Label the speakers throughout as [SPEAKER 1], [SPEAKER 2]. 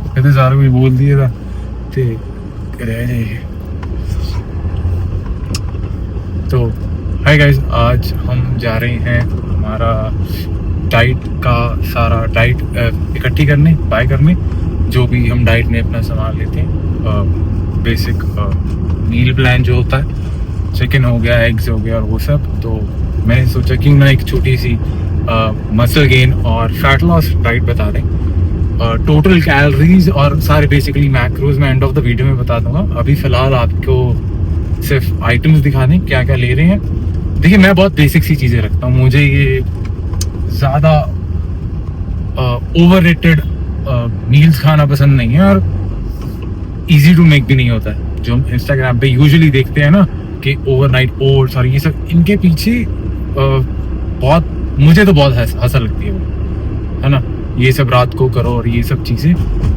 [SPEAKER 1] कहते सारा कुछ बोल दिया था ते रह जाइए। तो हाय गाइस, आज हम जा रहे हैं हमारा डाइट का सारा डाइट इकट्ठी करने, बाय करने, जो भी हम डाइट में अपना सामान लेते हैं, बेसिक मील प्लान जो होता है, चिकन हो गया, एग्स हो गया और वो सब। तो मैंने सोचा कि ना एक छोटी सी मसल गेन और फैट लॉस डाइट बता दें। टोटल कैलोरीज और सारे बेसिकली मैक्रोज मैं एंड ऑफ द वीडियो में बता दूंगा। अभी फिलहाल आपको सिर्फ आइटम्स दिखा दें क्या क्या ले रहे हैं। देखिए, मैं बहुत बेसिक सी चीज़ें रखता हूँ, मुझे ये ज़्यादा ओवर रेटेड मील्स खाना पसंद नहीं है और इजी टू मेक भी नहीं होता है। जो हम इंस्टाग्राम पे यूजुअली देखते हैं ना कि ओवरनाइट ओट्स और ये सब, इनके पीछे बहुत, मुझे तो बहुत हंसा लगती है वो, है ना। ये सब रात को करो और ये सब चीज़ें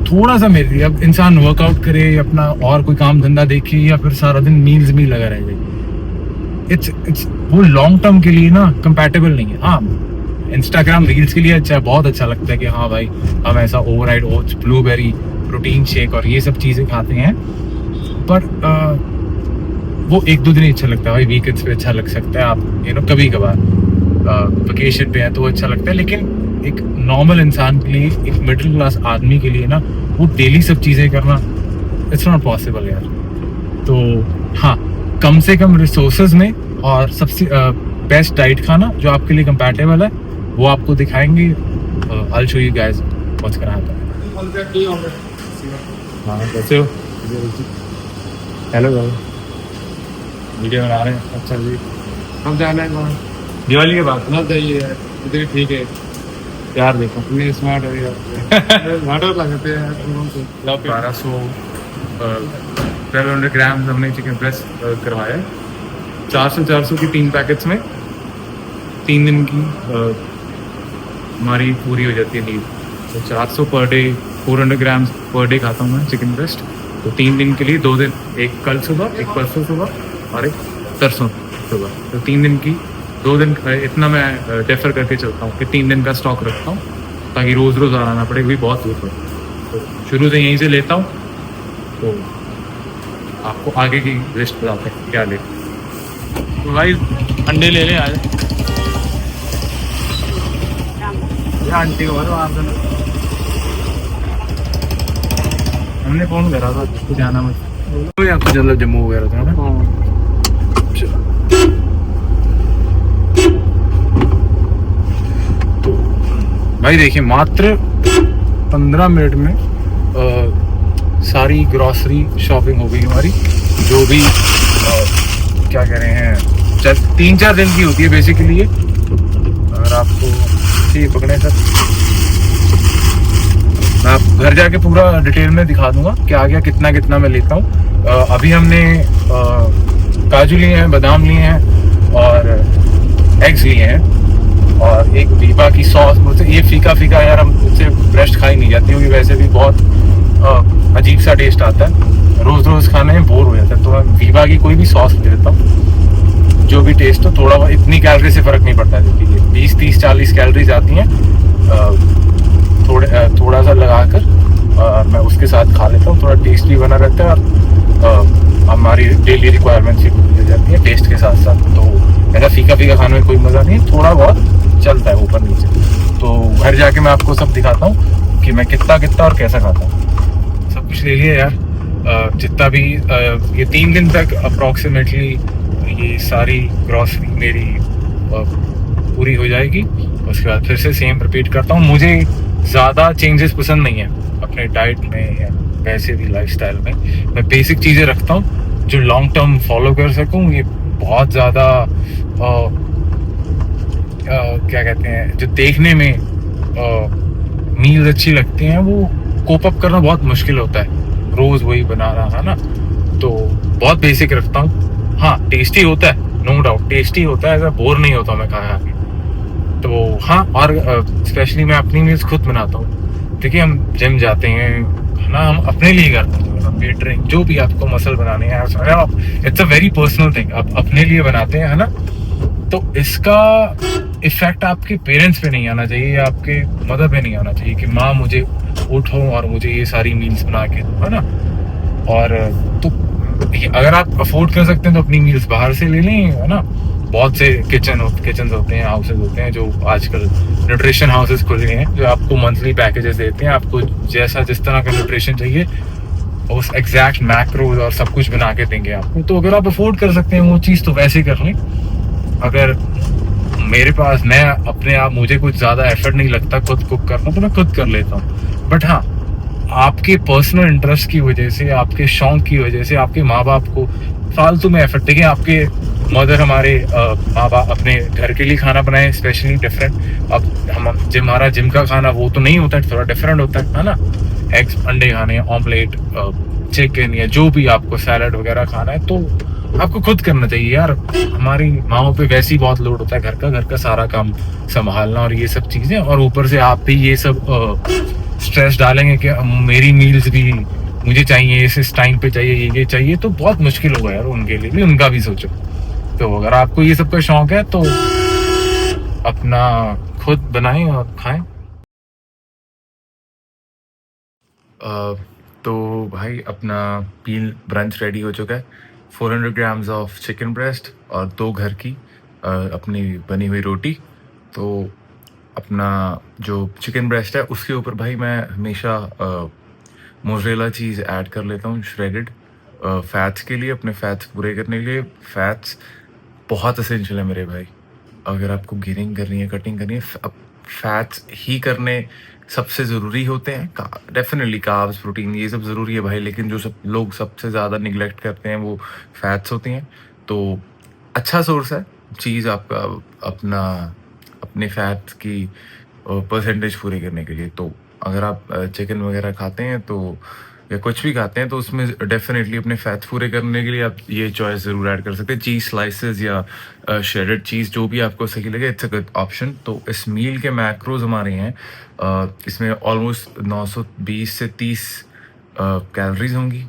[SPEAKER 1] थोड़ा सा मेरे लिए, अब इंसान वर्कआउट करे, अपना और कोई काम धंधा देखे या फिर सारा दिन मील्स में लगा रह जाए, इट्स वो लॉन्ग टर्म के लिए ना कंपैटिबल नहीं है। हाँ, इंस्टाग्राम रील्स के लिए अच्छा है, बहुत अच्छा लगता है कि हाँ भाई हम ऐसा overnight oats, blueberry, protein shake और ये सब चीज़ें खाते हैं, पर वो एक दो दिन ही अच्छा लगता है भाई। वीकेंड्स पे अच्छा लग सकता है, आप कभी कभार वेकेशन पे है तो अच्छा लगता है, लेकिन एक नॉर्मल इंसान के लिए, एक मिडिल क्लास आदमी के लिए ना, वो डेली सब चीज़ें करना इट्स नॉट पॉसिबल यार। तो हाँ, कम से कम रिसोर्सेज में और सबसे बेस्ट डाइट खाना जो आपके लिए कंपैटिबल है वो आपको दिखाएंगे। I'll show you guys what's gonna happen। हाँ, कैसे हो? हेलो भाई, वीडियो बना रहे हैं? अच्छा जी,
[SPEAKER 2] हम जाना है वहाँ
[SPEAKER 1] दिवाली के बाद
[SPEAKER 2] ना जाइए यार, इधर ठीक है
[SPEAKER 1] यार। देखो
[SPEAKER 2] इतने स्मार्ट है यार, स्मार्ट लगते हैं यार।
[SPEAKER 1] 1200 ग्राम हमने चिकन ब्रेस्ट करवाया है। 400 की 3 पैकेट्स में 3 दिन की हमारी पूरी हो जाती है नीड। तो 400 पर डे, 400 ग्राम पर डे खाता हूँ मैं चिकन ब्रेस्ट। तो 3 दिन के लिए 2 दिन, एक कल सुबह, एक परसों सुबह और एक परसों सुबह। तो 3 दिन की 2 दिन इतना मैं डेफर करके चलता हूँ कि 3 दिन का स्टॉक रखता हूँ, ताकि रोज़ रोज़ आना पड़े, भी बहुत दूर पड़े। तो शुरू से यहीं से लेता हूँ। तो आपको आगे की लिस्ट बताते हैं क्या ले।
[SPEAKER 2] तो भाई अंडे ले ले आज आंटी को बोलो, आप
[SPEAKER 1] हमने फोन करा था आपको जाना मत, तो आपको मतलब जम्मू वगैरह था ना। तो भाई देखिए, मात्र 15 मिनट में सारी ग्रॉसरी शॉपिंग हो गई हमारी। जो भी क्या कह रहे हैं, 3-4 दिन की होती है बेसिकली ये। अगर आपको ये पकड़े सर, मैं आप घर जाके पूरा डिटेल में दिखा दूंगा क्या गया, कितना कितना मैं लेता हूँ। अभी हमने काजू लिए हैं, बादाम लिए हैं और एग्स लिए हैं और एक वीबा की सॉस। मुझसे ये फीका फीका यार, हम उससे ब्रेस्ट खाई नहीं जाती, क्योंकि वैसे भी बहुत अजीब सा टेस्ट आता है, रोज़ रोज़ खाने में बोर हो जाता है। तो मैं वीबा की कोई भी सॉस ले लेता हूँ, जो भी टेस्ट हो, थोड़ा इतनी कैलोरी से फ़र्क नहीं पड़ता है। देखिए 20-30-40 कैलोरीज आती हैं, थोड़ा सा लगाकर मैं उसके साथ खा लेता हूँ। थोड़ा टेस्ट भी बना रहता है और हमारी डेली रिक्वायरमेंट्स भी पूरी हो जाती है टेस्ट के साथ साथ। तो ऐसा फीका फीका खाने में कोई मज़ा नहीं, थोड़ा बहुत चलता है ऊपर नीचे। तो घर जाके मैं आपको सब दिखाता हूँ कि मैं कितना कितना और कैसा खाता हूँ। सब कुछ ले लिया यार, जितना भी ये 3 दिन तक अप्रॉक्सीमेटली ये सारी ग्रॉसरी मेरी पूरी हो जाएगी। उसके बाद फिर से सेम रिपीट करता हूँ। मुझे ज़्यादा चेंजेस पसंद नहीं है अपने डाइट में या वैसे भी लाइफस्टाइल में। मैं बेसिक चीज़ें रखता हूँ जो लॉन्ग टर्म फॉलो कर सकूँ। ये बहुत ज़्यादा क्या कहते हैं, जो देखने में मील्स अच्छी लगती हैं, वो कोप अप करना बहुत मुश्किल होता है, रोज़ वही बनाना, है ना। तो बहुत बेसिक रखता हूँ। हाँ, टेस्टी होता है, नो डाउट टेस्टी होता है, ऐसा बोर नहीं होता मैं खा के। तो हाँ, और स्पेशली मैं अपनी मील्स खुद बनाता हूँ। देखिए, हम जिम जाते हैं, है ना, हम अपने लिए करते हैं, वेट ट्रेनिंग, जो भी आपको मसल बनाने हैं, it's a very personal thing, आप अपने लिए बनाते हैं, है ना। तो इसका इफेक्ट आपके पेरेंट्स पे नहीं आना चाहिए, आपके मदर पे नहीं आना चाहिए कि माँ मुझे उठो और मुझे ये सारी मील्स बना के दो, है ना। और तो अगर आप अफोर्ड कर सकते हैं तो अपनी मील्स बाहर से ले लें, है ना। बहुत से किचन होते हैं, हाउसेज होते हैं जो आजकल न्यूट्रिशन हाउसेज खुल गए हैं, जो आपको मंथली पैकेजेस देते हैं, आपको जैसा जिस तरह का न्यूट्रिशन चाहिए उस एग्जैक्ट मैक्रोज और सब कुछ बना के देंगे आपको। तो अगर आप अफोर्ड कर सकते हैं वो चीज़ तो वैसे कर लें। अगर मेरे पास, मैं अपने आप, मुझे कुछ ज़्यादा एफर्ट नहीं लगता खुद कुक करना, तो मैं खुद कर लेता हूँ। बट हाँ, आपके पर्सनल इंटरेस्ट की वजह से, आपके शौक की वजह से, आपके माँ बाप को फालतू में एफर्ट, देखिए आपके मदर, हमारे माँ बाप अपने घर के लिए खाना बनाए स्पेशली डिफरेंट। अब हमारा जिम का खाना वो तो नहीं होता है, थोड़ा डिफरेंट होता है ना। एग्स, अंडे खाने, ऑमलेट, चिकन या जो भी आपको सैलड वगैरह खाना है तो आपको खुद करना चाहिए यार। हमारी माओ पे वैसे ही बहुत लोड होता है, घर का सारा काम संभालना और ये सब चीजें, और ऊपर से आप भी ये सब स्ट्रेस डालेंगे कि मेरी मील्स भी मुझे चाहिए, इस टाइम पे चाहिए, ये चाहिए, तो बहुत मुश्किल होगा यार उनके लिए भी, उनका भी सोचो। तो अगर आपको ये सब का शौक है तो अपना खुद बनाएं और खाएं। तो भाई अपना मील ब्रंच रेडी हो चुका है। 400 ग्राम्स ऑफ चिकन ब्रेस्ट और 2 घर की अपनी बनी हुई रोटी। तो अपना जो चिकन ब्रेस्ट है उसके ऊपर भाई मैं हमेशा मोज़रेला चीज़ ऐड कर लेता हूँ, श्रेडेड, फैट्स के लिए, अपने फैट्स पूरे करने के लिए। फैट्स बहुत एसेंशियल है मेरे भाई। अगर आपको गेनिंग करनी है, कटिंग करनी है, अब फैट्स ही करने सबसे ज़रूरी होते हैं। डेफिनेटली कार्ब्स, प्रोटीन, ये सब ज़रूरी है भाई, लेकिन जो सब लोग सबसे ज़्यादा निगलेक्ट करते हैं वो फैट्स होती हैं। तो अच्छा सोर्स है चीज़ आपका अपना अपने फैट्स की परसेंटेज पूरी करने के लिए। तो अगर आप चिकन वगैरह खाते हैं तो, या कुछ भी खाते हैं, तो उसमें डेफिनेटली अपने फैट्स पूरे करने के लिए आप ये चॉइस ज़रूर ऐड कर सकते हैं। चीज़ स्लाइसेस या श्रेडेड चीज़, जो भी आपको सही लगे, इट्स अ गुड ऑप्शन। तो इस मील के मैक्रोज हमारे हैं, इसमें ऑलमोस्ट 920 से 30 कैलोरीज होंगी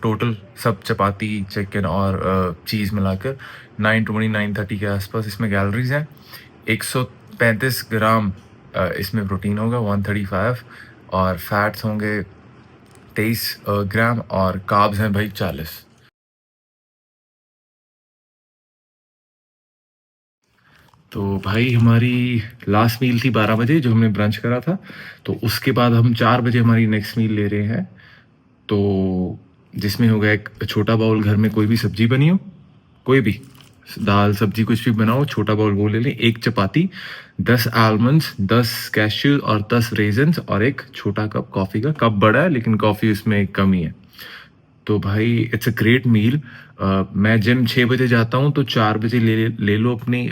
[SPEAKER 1] टोटल, सब चपाती, चिकन और चीज़ मिलाकर 920 930 के आसपास इसमें कैलोरीज हैं। 135 ग्राम इसमें प्रोटीन होगा, 135, और फैट्स होंगे 23 ग्राम, और कार्ब्स हैं भाई 40। तो भाई हमारी लास्ट मील थी 12 बजे जो हमने ब्रंच करा था, तो उसके बाद हम 4 बजे हमारी नेक्स्ट मील ले रहे हैं। तो जिसमें होगा एक छोटा बाउल, घर में कोई भी सब्जी बनी हो, कोई भी दाल सब्जी कुछ भी बनाओ, छोटा बाउल वो ले लें। 1 चपाती, 10 आलमंड्स, 10 कैश्यू और 10 रेजन्स, और एक छोटा कप कॉफ़ी का। कप बड़ा है लेकिन कॉफ़ी उसमें कम ही है। तो भाई इट्स अ ग्रेट मील। मैं जिम 6 बजे जाता हूँ, तो 4 बजे ले लो अपनी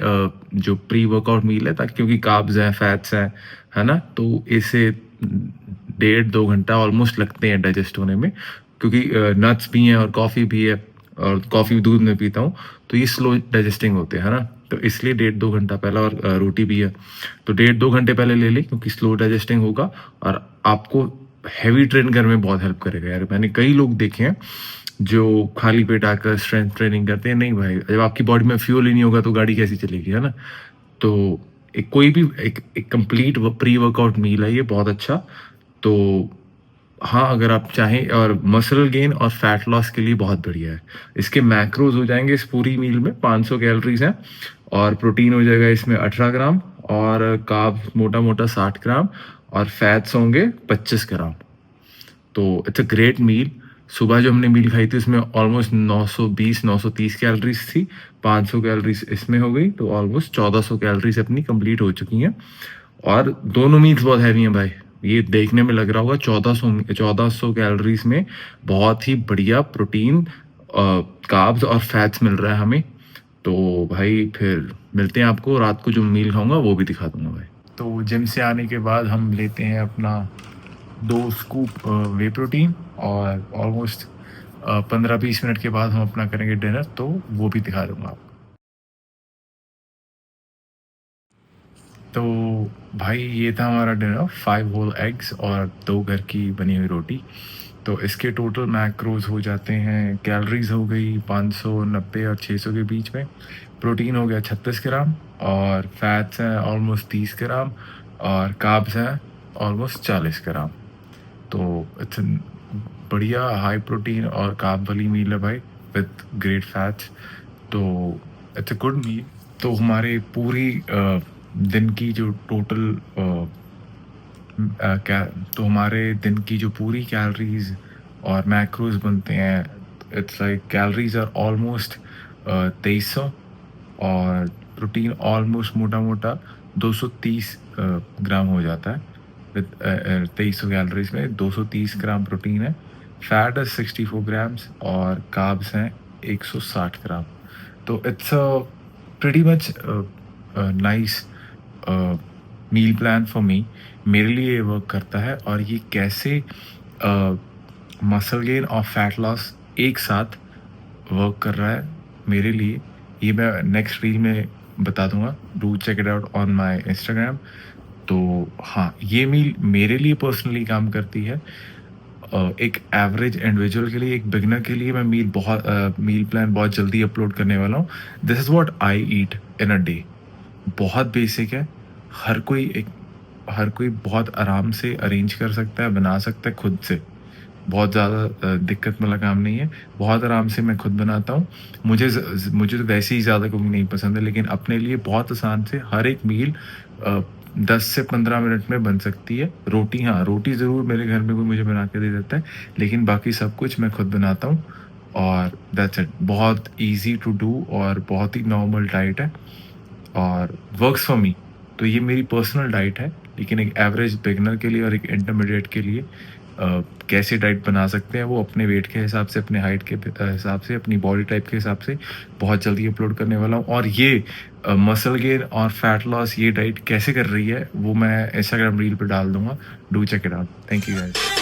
[SPEAKER 1] जो प्री वर्कआउट मील है, ताकि, क्योंकि कार्ब्स हैं, फैट्स हैं, है ना। तो इसे 1.5-2 घंटा ऑलमोस्ट लगते हैं डाइजेस्ट होने में, क्योंकि नट्स भी हैं और कॉफ़ी भी है, और कॉफ़ी दूध में पीता हूँ, तो ये स्लो डाइजेस्टिंग होते हैं, है ना। तो इसलिए 1.5-2 घंटा पहले, और रोटी भी है तो 1.5-2 घंटे पहले ले लें, क्योंकि स्लो डाइजेस्टिंग होगा और आपको हैवी ट्रेन करने में बहुत हेल्प करेगा यार। मैंने कई लोग देखे हैं जो खाली पेट आकर स्ट्रेंथ ट्रेनिंग करते हैं। नहीं भाई, जब आपकी बॉडी में फ्यूल ही नहीं होगा तो गाड़ी कैसी चलेगी, है ना। तो एक कोई भी एक कंप्लीट प्री वर्कआउट मील है ये, बहुत अच्छा। तो हाँ, अगर आप चाहें, और मसल गेन और फैट लॉस के लिए बहुत बढ़िया है। इसके मैक्रोज हो जाएंगे इस पूरी मील में 500 कैलोरीज हैं, और प्रोटीन हो जाएगा इसमें 18 ग्राम, और कार्ब्स मोटा मोटा 60 ग्राम, और फैट्स होंगे 25 ग्राम। तो इट्स अ ग्रेट मील। सुबह जो हमने मील खाई थी उसमें ऑलमोस्ट 920-930 कैलोरीज थी, 500 कैलोरीज इसमें हो गई, तो ऑलमोस्ट 1400 कैलोरीज अपनी कंप्लीट हो चुकी हैं। और दोनों मील्स बहुत हैवी हैं भाई, ये देखने में लग रहा होगा 1400 कैलोरीज में बहुत ही बढ़िया प्रोटीन, कार्ब्स और फैट्स मिल रहा है हमें। तो भाई फिर मिलते हैं, आपको रात को जो मील खाऊंगा वो भी दिखा दूंगा भाई। तो जिम से आने के बाद हम लेते हैं अपना 2 स्कूप वे प्रोटीन, और ऑलमोस्ट 15-20 मिनट के बाद हम अपना करेंगे डिनर, तो वो भी दिखा दूंगा आपको। तो भाई ये था हमारा डिनर, 5 होल एग्स और 2 घर की बनी हुई रोटी। तो इसके टोटल मैक्रोज हो जाते हैं, कैलोरीज हो गई 590 और 600 के बीच में, प्रोटीन हो गया 36 ग्राम, और फैट्स हैं ऑलमोस्ट 30 ग्राम, और कार्ब्स हैं ऑलमोस्ट 40 ग्राम। तो इट्स बढ़िया हाई प्रोटीन और कार्ब वाली मील है भाई, विथ ग्रेट फैट्स। तो इट्स अ गुड मील। तो हमारे पूरी दिन की जो टोटल क्या, तो हमारे दिन की जो पूरी कैलोरीज और मैक्रोज बनते हैं, it's like calories are almost 2300, और प्रोटीन ऑलमोस्ट मोटा मोटा 230 ग्राम हो जाता है। विद 2300 कैलोरीज में 230 ग्राम प्रोटीन है, फैट है 64 ग्राम्स, और कार्ब्स हैं 160 ग्राम। तो it's a pretty much nice meal plan for me. मेरे लिए ये वर्क करता है, और ये कैसे मसल गेन और फैट लॉस एक साथ वर्क कर रहा है मेरे लिए, ये मैं नेक्स्ट रील में बता दूंगा। Do check it out on my Instagram. तो हाँ, ये मील मेरे लिए पर्सनली काम करती है। एक एवरेज इंडिविजुअल के लिए, एक बिगनर के लिए मैं मील प्लान बहुत जल्दी अपलोड करने वाला हूँ। This is what I eat in a day. बहुत बेसिक है, हर कोई बहुत आराम से अरेंज कर सकता है, बना सकता है खुद से। बहुत ज़्यादा दिक्कत वाला काम नहीं है, बहुत आराम से मैं खुद बनाता हूँ। मुझे तो वैसे ही ज़्यादा कुकिंग नहीं पसंद है, लेकिन अपने लिए बहुत आसान से हर एक मील 10 से 15 मिनट में बन सकती है। रोटी, हाँ रोटी ज़रूर मेरे घर में कोई मुझे बना के दे देता है, लेकिन बाकी सब कुछ मैं खुद बनाता हूँ। और दैट्स इट। बहुत ईजी टू डू और बहुत ही नॉर्मल डाइट है और वर्क्स फॉर मी। तो ये मेरी पर्सनल डाइट है, लेकिन एक एवरेज बिगनर के लिए और एक इंटरमीडिएट के लिए कैसे डाइट बना सकते हैं वो अपने वेट के हिसाब से, अपने हाइट के हिसाब से, अपनी बॉडी टाइप के हिसाब से बहुत जल्दी अपलोड करने वाला हूँ। और ये मसल गेन और फैट लॉस ये डाइट कैसे कर रही है वो मैं इंस्टाग्राम रील पे डाल दूंगा। Do check it out. Thank you guys.